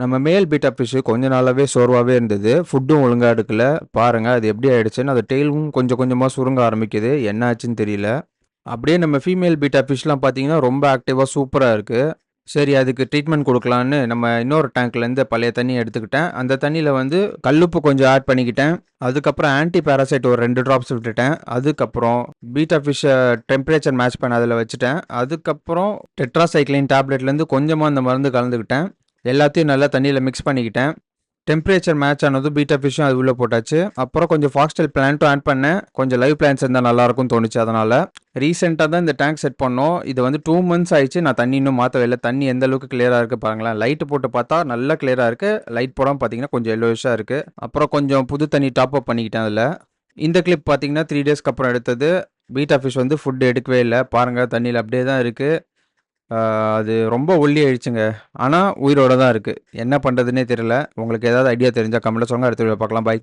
நம்ம மேல் beta fish கொஞ்ச நாளாவே சோர்வாவே இருந்தது. ஃபுட்டும் ஒழுங்கா எடுக்கல. பாருங்க அது எப்படி ஆயிடுச்சுன்னு, அது டெயிலும் கொஞ்சம் கொஞ்சமா சுருங்க ஆரம்பிக்குது. என்ன ஆச்சுன்னு தெரியல. அப்படியே நம்ம ஃபீமேல் பீட்டா ஃபிஷ்லாம் பார்த்தீங்கன்னா, ரொம்ப ஆக்டிவா சூப்பரா இருக்கு. சரி அதுக்கு ட்ரீட்மெண்ட் குடுக்கலான்னு நம்ம இன்னொரு டேங்க்லேருந்து பழைய தண்ணிய எடுத்துக்கிட்டேன். அந்த தண்ணியில வந்து கல்லுப்பு கொஞ்சம் ஆட் பண்ணிக்கிட்டேன். அதுக்கப்புறம் ஆன்டி பாராசைட் ஒரு 2 ட்ராப்ஸ் விட்டுட்டேன். அதுக்கப்புறம் பீட்டா ஃபிஷ்ஷ டெம்பரேச்சர் மேட்ச் பண்ண அதில வச்சுட்டேன். அதுக்கப்புறம் டெட்ராசைக்ளின் டேப்லெட்லேருந்து கொஞ்சமா அந்த மருந்து கலந்துக்கிட்டேன். எல்லாத்தையும் நல்லா தண்ணியில மிக்ஸ் பண்ணிக்கிட்டேன். டெம்பரேச்சர் மேட்ச் ஆனதும் பீட்டா ஃபிஷ்ஷும் அது உள்ள போட்டாச்சு. அப்புறம் கொஞ்சம் ஃபாக்ஸ்டெயில் பிளான்ட்டும் ஆட் பண்ணேன். கொஞ்சம் லைவ் பிளான்ட்ஸ் இருந்தா நல்லாயிருக்கும்னு தோணுச்சு அதனால. ரீசென்ட்டா தான் இந்த டேங்க் செட் பண்ணோம். இது வந்து 2 மந்த்ஸ் ஆயிடுச்சு. நான் தண்ணி இன்னும் மாத்தவே இல்ல. தண்ணி எந்த அளவுக்கு கிளியரா இருக்கு பாருங்களேன். லைட் போட்டு பார்த்தா நல்லா கிளியரா இருக்கு. லைட் போடாம பார்த்தீங்கன்னா கொஞ்சம் எல்லோயிஷ்ஷா இருக்கு. அப்புறம் கொஞ்சம் புது தண்ணி டாப் அப் பண்ணிக்கிட்டேன் அதுல. இந்த கிளிப் பார்த்தீங்கன்னா 3 டேஸ்க்கு அப்புறம் எடுத்தது. பீட்டா ஃபிஷ் வந்து ஃபுட் எடுக்கவே இல்ல. பாருங்க தண்ணியில அப்படியே தான் இருக்கு. அது ரொம்ப ஒல்லி ஆயிடுச்சுங்க. ஆனா உயிரோட தான் இருக்கு. என்ன பண்றதுன்னே தெரியல. உங்களுக்கு ஏதாவது ஐடியா தெரிஞ்சா கமெண்ட்ல சொல்லுங்க. அடுத்த வீடியோல பார்க்கலாம். பாய்.